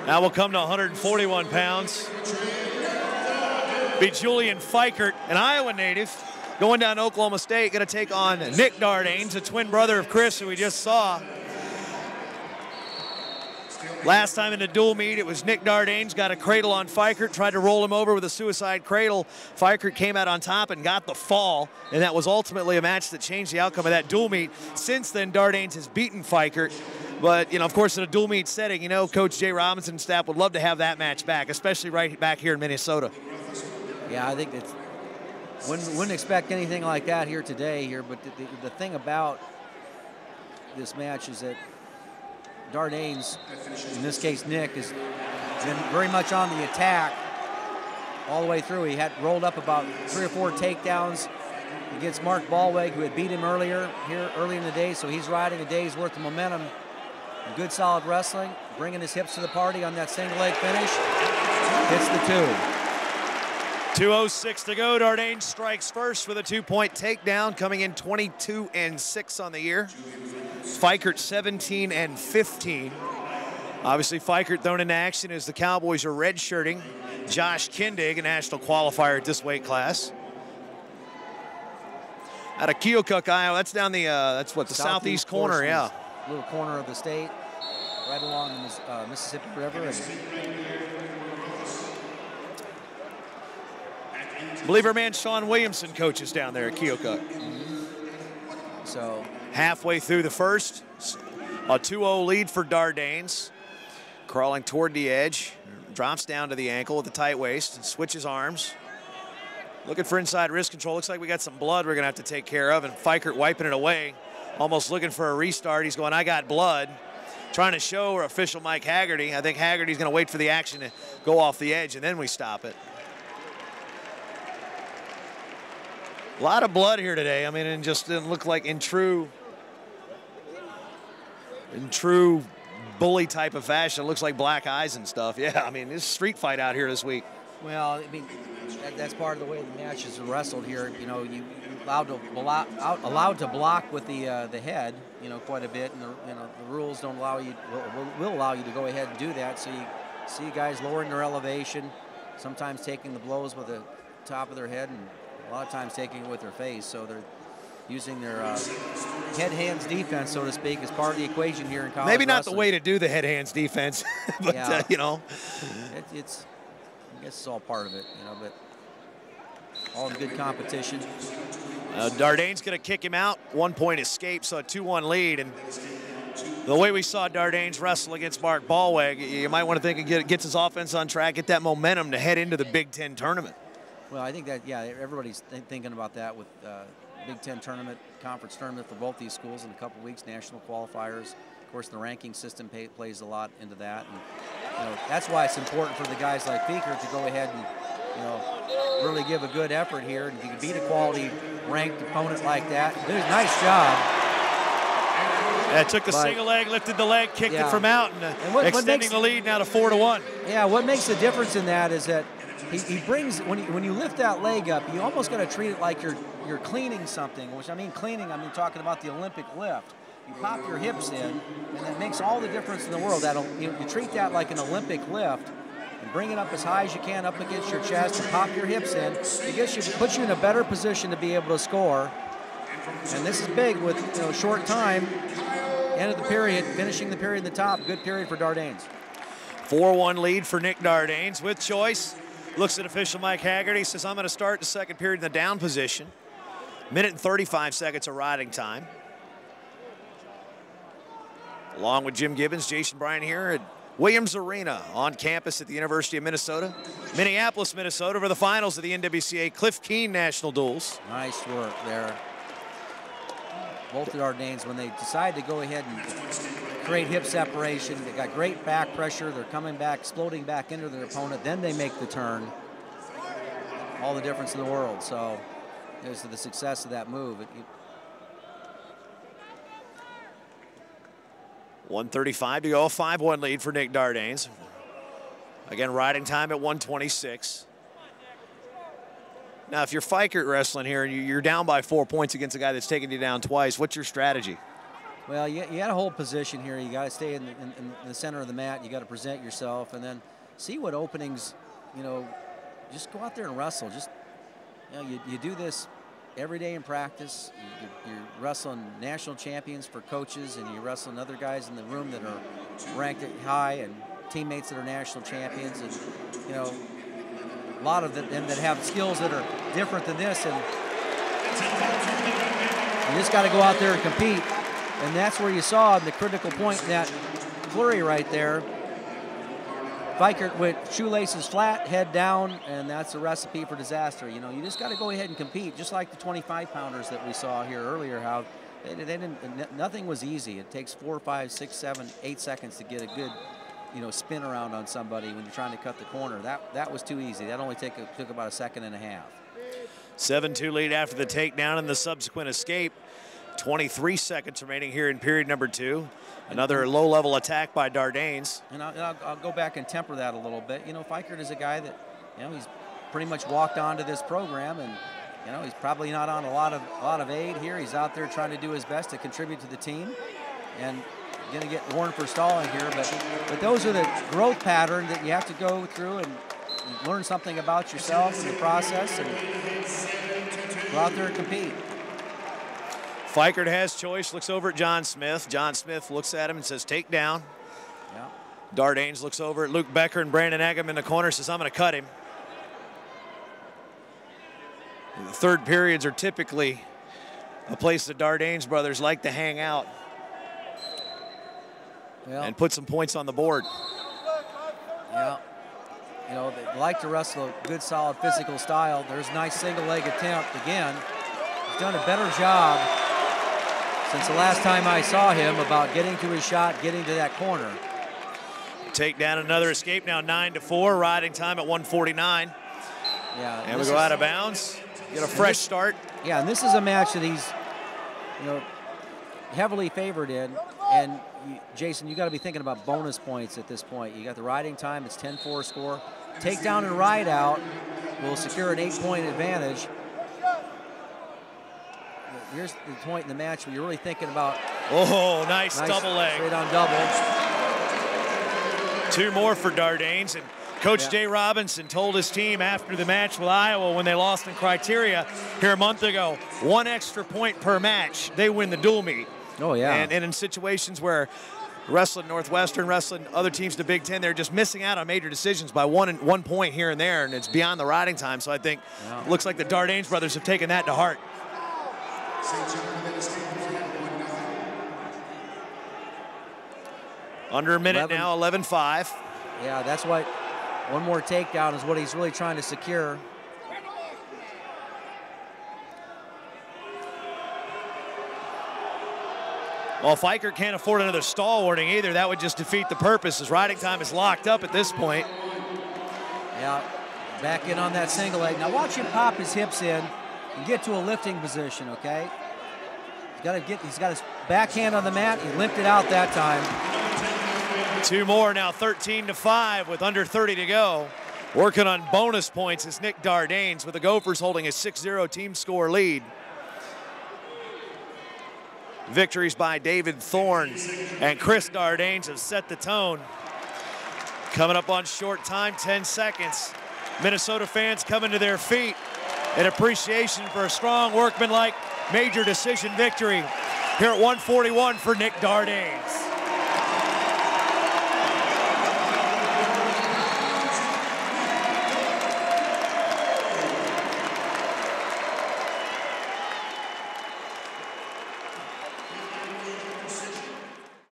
Now we'll come to 141 pounds. Be Julian Fikert, an Iowa native, going down to Oklahoma State, going to take on Nick Dardanes, a twin brother of Chris, who we just saw. Last time in the dual meet, it was Nick Dardanes got a cradle on Fikert, tried to roll him over with a suicide cradle. Fikert came out on top and got the fall, and that was ultimately a match that changed the outcome of that dual meet. Since then, Dardanes has beaten Fikert. But, of course, in a dual meet setting, Coach Jay Robinson and staff would love to have that match back, especially right back here in Minnesota. Yeah, I think it's wouldn't expect anything like that here today. But the thing about this match is that Dardanes, in this case Nick, has been very much on the attack all the way through. He had rolled up about 3 or 4 takedowns against Mark Ballweg, who had beat him earlier early in the day, so he's riding a day's worth of momentum. Good solid wrestling, bringing his hips to the party on that single leg finish. Hits the 2. 2:06 to go. Dardanes strikes first with a 2-point takedown, coming in 22-6 on the year. Fikert 17-15. Obviously, Fikert thrown into action as the Cowboys are redshirting Josh Kindig, a national qualifier at this weight class. Out of Keokuk, Iowa. That's down the that's what the southeast corner, yeah. Little corner of the state, right along the Mississippi River. I believe our man Sean Williamson coaches down there at Keokuk. So halfway through the first, a 2-0 lead for Dardanes. Crawling toward the edge, drops down to the ankle with the tight waist, switches arms. Looking for inside wrist control. Looks like we got some blood we're gonna have to take care of, and Fikert wiping it away, almost looking for a restart. He's going, I got blood. Trying to show our official Mike Haggerty. I think Haggerty's gonna wait for the action to go off the edge, and then we stop it. A lot of blood here today. I mean, it just didn't look like in true bully type of fashion. It looks like black eyes and stuff. Yeah, I mean, this street fight out here this week. Well, I mean, that's part of the way the match is wrestled here. You allowed to block with the head, quite a bit, and the rules don't allow you will allow you to go ahead and do that. So you see guys lowering their elevation, sometimes taking the blows with the top of their head, and a lot of times taking it with their face. So they're using their head-hands defense, so to speak, as part of the equation here in college Maybe not wrestling. The way to do the head-hands defense, but, yeah. It's I guess it's all part of it, but all in good competition. Dardanes going to kick him out. 1-point escape, so a 2-1 lead. And the way we saw Dardanes wrestle against Mark Ballweg, you might want to think he gets his offense on track, get that momentum to head into the Big Ten tournament. Well, I think that, yeah, everybody's thinking about that with Big Ten tournament, conference tournament for both these schools in a couple weeks, national qualifiers. Of course, the ranking system plays a lot into that. And, that's why it's important for the guys like Fikert to go ahead and, really give a good effort here. And if you can beat a quality ranked opponent like that, nice job. Yeah, took the single leg, lifted the leg, kicked it from out, and extending the lead now to 4-1. Yeah, what makes the difference in that is that he brings, when you lift that leg up, you almost got to treat it like you're cleaning something, which I mean cleaning, I mean talking about the Olympic lift. You pop your hips in, and that makes all the difference in the world. You treat that like an Olympic lift, and bring it up as high as you can up against your chest, and pop your hips in. It puts you in a better position to be able to score. And this is big with short time, end of the period, finishing the period in the top. Good period for Dardanes. 4-1 lead for Nick Dardanes with choice. Looks at official Mike Haggerty, says, I'm going to start the second period in the down position. Minute and 35 seconds of riding time. Along with Jim Gibbons, Jason Bryan here at Williams Arena on campus at the University of Minnesota. Minneapolis, Minnesota for the finals of the NWCA Cliff Keen National Duels. Nice work there. Both the Dardanes, when they decide to go ahead and create hip separation, they got great back pressure. They're coming back, exploding back into their opponent. Then they make the turn. All the difference in the world. So there's the success of that move. 1:35 to go, a 5-1 lead for Nick Dardanes. Again, riding time at 1:26. Now, if you're Fikert wrestling here and you're down by 4 points against a guy that's taken you down twice, what's your strategy? Well, you got to hold position here. You got to stay in the center of the mat. You got to present yourself, and then see what openings. You know, just go out there and wrestle. Just you do this every day in practice. You're wrestling national champions for coaches, and you're wrestling other guys in the room that are ranked high, and teammates that are national champions, and you know, a lot of them that have skills that are different than this, and you just got to go out there and compete. And that's where you saw the critical point in that flurry right there. Fikert went shoelaces flat, head down, and that's a recipe for disaster. You know, you just got to go ahead and compete, just like the 25-pounders that we saw here earlier. How they didn't, nothing was easy. It takes 4, 5, 6, 7, 8 seconds to get a good, you know, spin around on somebody when you're trying to cut the corner. That was too easy. That only took about a second and a half. 7-2 lead after the takedown and the subsequent escape. 23 seconds remaining here in period number 2. Another low-level attack by Dardanes. And I'll go back and temper that a little bit. You know, Fikert is a guy that, you know, he's pretty much walked onto this program, and you know, he's probably not on a lot of aid here. He's out there trying to do his best to contribute to the team, and going to get warned for stalling here. But those are the growth pattern that you have to go through and learn something about yourself in the process, and go out there and compete. Fikert has choice, looks over at John Smith. John Smith looks at him and says, take down. Yeah. Dardanes looks over at Luke Becker and Brandon Eggum in the corner, says, I'm going to cut him. The third periods are typically a place the Dardanes brothers like to hang out and put some points on the board. Yeah. You know, they like to wrestle a good, solid physical style. There's a nice single leg attempt again. He's done a better job since the last time I saw him about getting to his shot, getting to that corner. Take down another escape now, 9-4, riding time at 1:49. Yeah. And we go out of bounds, get a fresh start. Yeah, and this is a match that he's, you know, heavily favored in. And Jason, you got to be thinking about bonus points at this point. You got the riding time, it's 10-4 score. Takedown and ride out will secure an 8-point advantage. Here's the point in the match where you're really thinking about. Oh, nice double leg. Straight on double. 2 more for Dardanes. And Coach Jay Robinson told his team after the match with Iowa when they lost in criteria here a month ago, 1 extra point per match, they win the dual meet. Oh, yeah. And in situations where wrestling Northwestern, wrestling other teams in the Big Ten, they're just missing out on major decisions by 1 point here and there, and it's beyond the riding time. So I think it looks like the Dardanes brothers have taken that to heart. Under a minute now, 11-5. Yeah, that's what, one more takedown is what he's really trying to secure. Well, Fikert can't afford another stall warning either. That would just defeat the purpose. His riding time is locked up at this point. Yeah, back in on that single leg. Now watch him pop his hips in and get to a lifting position, okay? He's got his backhand on the mat. He limped it out that time. 2 more now, 13-5 with under 30 to go. Working on bonus points is Nick Dardanes with the Gophers holding a 6-0 team score lead. Victories by David Thorne and Chris Dardanes have set the tone. Coming up on short time, 10 seconds. Minnesota fans coming to their feet in appreciation for a strong workmanlike major decision victory here at 141 for Nick Dardanes.